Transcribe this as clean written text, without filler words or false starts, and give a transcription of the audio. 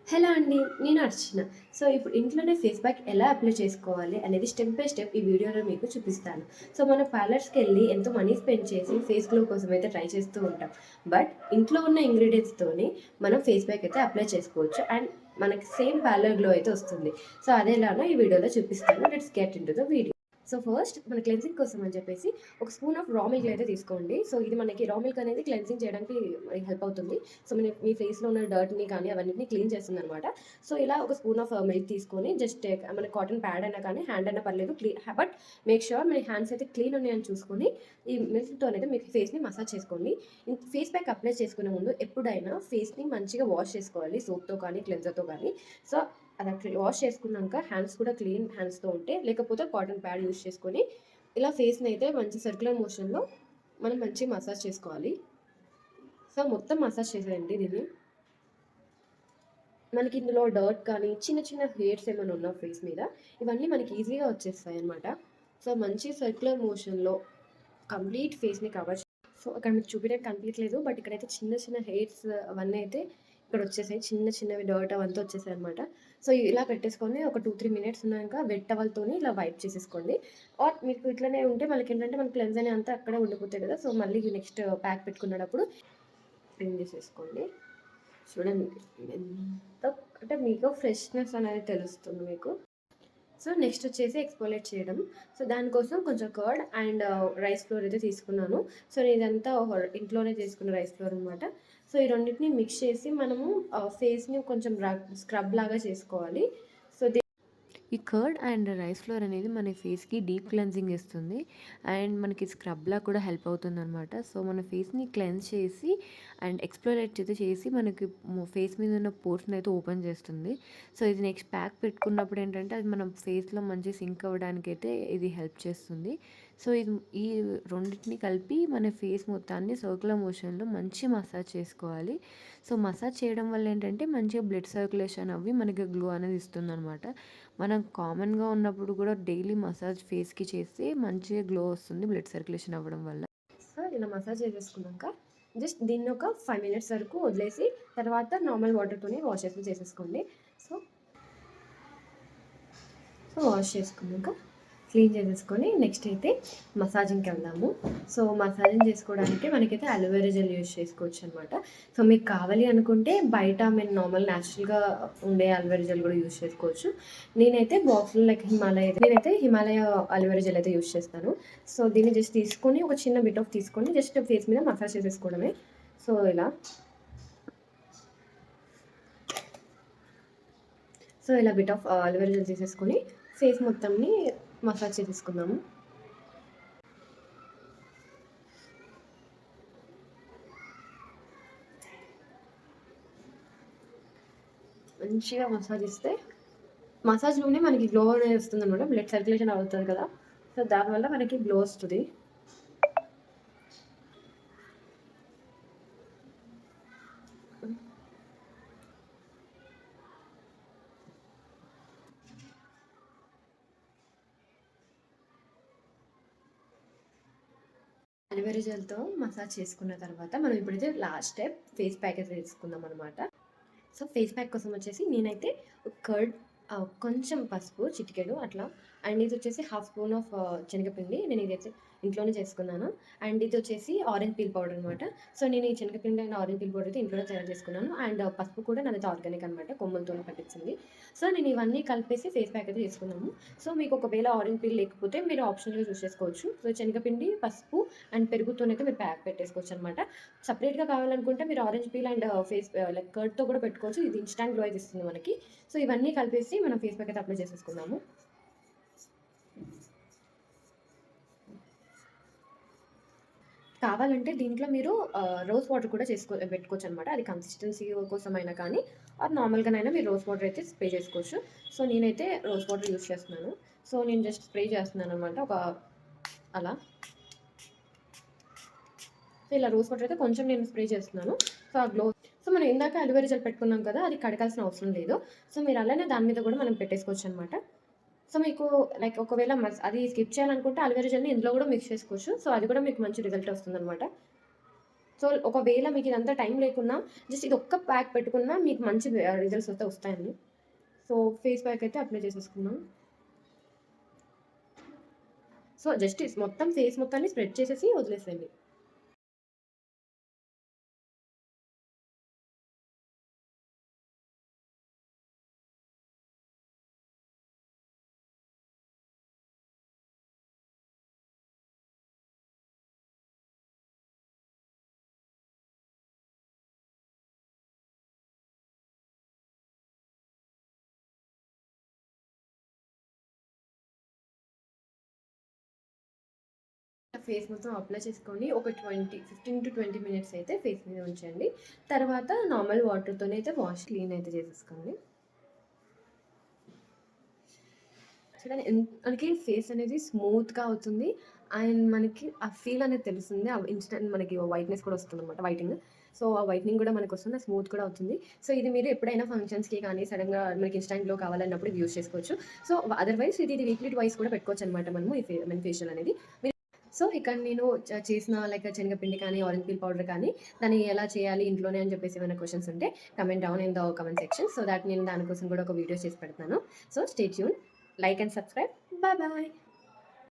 Hello అండి. నేను అర్చన. So, ఇప్పుడు ఇంట్లోనే ఫేస్ ప్యాక్ ఎలా అప్లై చేసుకోవాలి అనేది స్టెప్ బై స్టెప్ ఈ వీడియోలో మీకు చూపిస్తాను. సో, మనం పార్లర్స్‌కెళ్ళి ఎంతో మనీ స్పెండ్ చేసి ఫేస్ గ్లో కోసం అయితే ట్రై చేస్తూ ఉంటాం. బట్ ఇంట్లో ఉన్న ఇంగ్రీడియెంట్స్‌తోని మనం ఫేస్ ప్యాక్ అయితే అప్లై చేసుకోవచ్చు. అండ్ మనకి సేమ్ పార్లర్ గ్లో అయితే వస్తుంది. సో, అదెలానో ఈ వీడియోలో చూపిస్తాను. Let's get into the video. So, first మన క్లెన్జింగ్ కోసం అని చెప్పేసి ఒక స్పూన్ ఆఫ్ రా మిల్క్ అయితే తీసుకోండి. సో, ఇది మనకి రా మిల్క్ అనేది క్లెన్జింగ్ చేయడానికి మనకి హెల్ప్ అవుతుంది. సో, మీ ఫేస్‌లో ఉన్న డర్ట్‌ని కానీ అవన్నిటిని క్లీన్ చేస్తుందనమాట. సో, ఇలా ఒక స్పూన్ ఆఫ్ మిల్క్ తీసుకొని జస్ట్ మన కాటన్ ప్యాడ్ అయినా కానీ హ్యాండ్ అయినా పర్లేదు but make sure me hands అయితే క్లీన్ ఉన్నాయని చూసుకొని ఈ మిల్క్‌తోనైతే మీ ఫేస్‌ని మసాజ్ చేసుకోండి. ఫేస్ ప్యాక్ అప్లై చేసుకునే ముందు ఎప్పుడైనా ఫేస్‌ని మంచిగా వాష్ చేసుకోవాలి సోప్‌తో కానీ, క్లెన్జర్‌తో కానీ. సో, అలా వాష్ చేసుకున్నాక హ్యాండ్స్ కూడా క్లీన్ హ్యాండ్స్‌తో ఉంటే లేకపోతే కాటన్ ప్యాడ్ యూజ్ చేసుకొని ఇలా ఫేస్‌ని అయితే మంచి సర్క్యులర్ మోషన్‌లో మనం మంచిగా మసాజ్ చేసుకోవాలి. సో, మొత్తం మసాజ్ చేసేయండి దీన్ని. మనకి ఇందులో డర్ట్ కానీ, చిన్న చిన్న హెయిర్స్ ఏమైనా ఉన్నా ఫేస్ మీద, ఇవన్నీ మనకి ఈజీగా వచ్చేస్తాయన్నమాట. సో, మంచి సర్క్యులర్ మోషన్‌లో కంప్లీట్ ఫేస్‌ని కవర్ సో, అక్కడ మీకు చూపియడానికి కనిపియట్లేదు. బట్ ఇక్కడైతే చిన్న చిన్న హెయిర్స్ అవన్నీ అయితే ఇక్కడొచ్చేసాయి. చిన్న చిన్నవి డర్ట్ అవంతా వచ్చేసాయన్నమాట. సో, ఇలా పెట్టేసుకొని ఒక 2, 3 మినిట్స్ ఉన్నాక వెట్ టవల్‌తోని ఇలా వైప్ చేసేసుకోండి. ఆర్ మీకు ఇట్లనే ఉంటే మనకేంటంటే మన క్లెన్జ్ అంతా అక్కడే ఉండిపోతాయి కదా! సో, మళ్ళీ నెక్స్ట్ ప్యాక్ పెట్టుకునేటప్పుడు క్లీన్ చేసేసుకోండి. చూడండి ఎంత అంటే మీకు ఫ్రెష్‌నెస్ అనేది తెలుస్తుంది మీకు. సో, నెక్స్ట్ వచ్చేసి ఎక్స్ఫోలియేట్ చేయడం. సో, దానికోసం కొంచెం కర్డ్ అండ్ రైస్ ఫ్లోర్ అయితే తీసుకున్నాను. సో, ఇదంతా ఇంట్లోనే చేసుకున్న రైస్ ఫ్లోర్ అనమాట. సో, ఈ రెండిటిని మిక్స్ చేసి మనము ఫేస్‌ని కొంచెం స్క్రబ్ లాగా చేసుకోవాలి. సో, ఈ కర్డ్ అండ్ రైస్ ఫ్లోర్ అనేది మన ఫేస్‌కి డీప్ క్లెన్జింగ్ ఇస్తుంది. అండ్ మనకి స్క్రబ్‌లా కూడా హెల్ప్ అవుతుందనమాట. సో, మన ఫేస్‌ని క్లెన్స్ చేసి అండ్ ఎక్స్‌ఫోలియేట్ అయితే చేసి మనకి ఫేస్ మీద ఉన్న పోర్స్‌ని అయితే ఓపెన్ చేస్తుంది. సో, ఇది నెక్స్ట్ ప్యాక్ పెట్టుకున్నప్పుడు ఏంటంటే అది మన ఫేస్‌లో మంచి సింక్ అవ్వడానికైతే ఇది హెల్ప్ చేస్తుంది. సో, ఈ రెండిటిని కలిపి మన ఫేస్ మొత్తాన్ని సర్క్యులర్ మోషన్‌లో మంచి మసాజ్ చేసుకోవాలి. సో, మసాజ్ చేయడం వల్ల ఏంటంటే మంచిగా బ్లడ్ సర్క్యులేషన్ అవ్వి మనకి గ్లో అనేది ఇస్తుందనమాట. మనం కామన్‌గా ఉన్నప్పుడు కూడా డైలీ మసాజ్ ఫేస్‌కి చేస్తే మంచిగా గ్లో వస్తుంది బ్లడ్ సర్క్యులేషన్ అవ్వడం వల్ల. సో, ఇలా మసాజ్ చేసేసుకున్నాక జస్ట్ దీన్ని ఒక 5 మినిట్స్ వరకు వదిలేసి తర్వాత నార్మల్ వాటర్‌తోని వాష్ అయితే చేసేసుకోండి. సో, వాష్ చేసుకున్నాక క్లీన్ చేసేసుకొని నెక్స్ట్ అయితే మసాజింగ్‌కి వెళ్దాము. సో, మసాజింగ్ చేసుకోవడానికి మనకైతే అలోవెరా జెల్ యూజ్ చేసుకోవచ్చు అనమాట. సో, మీకు కావాలి అనుకుంటే బయట మీరు నార్మల్ న్యాచురల్‌గా ఉండే అలోవెరా జెల్ కూడా యూజ్ చేసుకోవచ్చు. నేనైతే బాక్స్‌లో లైక్ హిమాలయ అలోవెరా జెల్ అయితే యూజ్ చేస్తాను. సో, దీన్ని జస్ట్ తీసుకొని ఒక చిన్న బిట్ ఆఫ్ తీసుకొని జస్ట్ ఫేస్ మీద మసాజ్ చేసేసుకోవడమే. సో, ఇలా బిట్ ఆఫ్ అలోవెరా జెల్ తీసేసుకొని ఫేస్ మొత్తంని మసాజ్ చేసేసుకుందాము. మంచిగా మసాజ్ ఇస్తే మసాజ్‌లోనే మనకి గ్లో అనేది వస్తుందనమాట. బ్లడ్ సర్క్యులేషన్ అవుతది కదా! సో, దానివల్ల మనకి గ్లో వస్తది. అలోవెరా జెల్‌తో మసాజ్ చేసుకున్న తర్వాత మనం ఇప్పుడైతే లాస్ట్ స్టెప్ ఫేస్ ప్యాక్ అయితే తీసుకుందామనమాట. సో, ఫేస్ ప్యాక్ కోసం వచ్చేసి నేనైతే కర్డ్ కొంచెం పసుపు చిటికెడు అట్లా అండ్ ఇది వచ్చేసి హాఫ్ స్పూన్ ఆఫ్ శనగపిండి. నేను ఇదైతే ఇంట్లోనే చేసుకున్నాను. అండ్ ఇది వచ్చేసి ఆరెంజ్ పీల్ పౌడర్ అనమాట. సో, నేను ఈ శనగపిండి అండ్ ఆరెంజ్ పీల్ పౌడర్ అయితే ఇంట్లోనే తయారు చేసుకున్నాను. అండ్ పసుపు కూడా నాదైతే ఆర్గానిక్ అనమాట. కొమ్ములతోనే పట్టించింది. సో, నేను ఇవన్నీ కలిపేసి ఫేస్ ప్యాక్ అయితే చేసుకున్నాము. సో, మీకు ఒకవేళ ఆరెంజ్ పీల్ లేకపోతే మీరు ఆప్షనల్‌గా చూస్ చేసుకోవచ్చు. సో, శనగపిండి, పసుపు అండ్ పెరుగుతోనైతే మీరు ప్యాక్ పెట్టేసుకోవచ్చు అనమాట. సెపరేట్‌గా కావాలనుకుంటే మీరు ఆరెంజ్ పీల్ అండ్ లైక్ కర్డ్‌తో కూడా పెట్టుకోవచ్చు. ఇది ఇన్‌స్టాంట్ గ్లో అయితే ఇస్తుంది మనకి. సో, ఇవన్నీ కలిపేసి మనం ఫేస్ ప్యాక్ అయితే అప్లై చేసేసుకుందాము. కావాలంటే దీంట్లో మీరు రోజ్ వాటర్ కూడా పెట్టుకోవచ్చనమాట. అది కన్సిస్టెన్సీ కోసమైనా కానీ ఆర్ నార్మల్‌గానైనా మీరు రోజ్ వాటర్ అయితే స్ప్రే చేసుకోవచ్చు. సో, నేనైతే రోజ్ వాటర్ యూజ్ చేస్తున్నాను. సో, నేను జస్ట్ స్ప్రే చేస్తున్నాననమాట. అలా. సో, ఇలా రోజ్ వాటర్ అయితే కొంచెం నేను స్ప్రే చేస్తున్నాను. సో, ఆ గ్లో సో, మనం ఇందాక అలోవెరా జెల్ పెట్టుకున్నాం కదా! అది కడగాల్సిన అవసరం లేదు. సో, మీరు అలానే దాని మీద కూడా మనం పెట్టేసుకోవచ్చనమాట. సో, మీకు లైక్ ఒకవేళ అది స్కిప్ చేయాలనుకుంటే అలోవెరా జెల్‌ని ఇందులో కూడా మిక్స్ చేసుకోవచ్చు. సో, అది కూడా మీకు మంచి రిజల్ట్ వస్తుందనమాట. సో, ఒకవేళ మీకు ఇదంతా టైం లేకున్నా జస్ట్ ఇది ఒక్క ప్యాక్ పెట్టుకున్నా మీకు మంచి రిజల్ట్స్ అయితే వస్తాయండి. సో, ఫేస్ ప్యాక్ అయితే అప్లై చేసేసుకున్నాం. సో, జస్ట్ మొత్తం ఫేస్ మొత్తాన్ని స్ప్రెడ్ చేసేసి వదిలేసేయండి. ఫేస్ మొత్తం అప్లై చేసుకొని ఒక 15-20 మినిట్స్ అయితే ఫేస్ మీద ఉంచండి. తర్వాత నార్మల్ వాటర్‌తోనే అయితే క్లీన్ అయితే చేసేసుకోండి. చూడండి మనకి ఫేస్ అనేది స్మూత్‌గా అవుతుంది. అండ్ మనకి ఆ ఫీల్ అనేది తెలుస్తుంది. ఇన్‌స్టంట్ మనకి వైట్‌నెస్ కూడా వస్తుందన్నమాట వైటింగ్. సో, ఆ వైట్నింగ్ కూడా మనకొస్తుంది. స్మూత్ కూడా అవుతుంది. సో, ఇది మీరు ఎప్పుడైనా ఫంక్షన్స్‌కి కానీ సడెన్‌గా మనకి ఇన్‌స్టాంట్ గ్లో కావాలన్నప్పుడు ఇది యూజ్ చేసుకోవచ్చు. సో, అదర్‌వైజ్ ఇది వీక్లీ ట్వైస్ కూడా పెట్టుకోవచ్చనమాట మనము మన ఫేషియల్ అనేది. సో, ఇక్కడ నేను చేసిన లైక్ శనగపిండి కానీ, ఆరెంజ్ పీల్ పౌడర్ కానీ, దాన్ని ఎలా చేయాలి ఇంట్లోనే అని చెప్పేసి ఏమైనా క్వెషన్స్ ఉంటే comment down in the comment section. So, that నేను దాని కోసం కూడా ఒక వీడియో చేసి పెడతాను. So, stay tune, like and subscribe. Bye bye.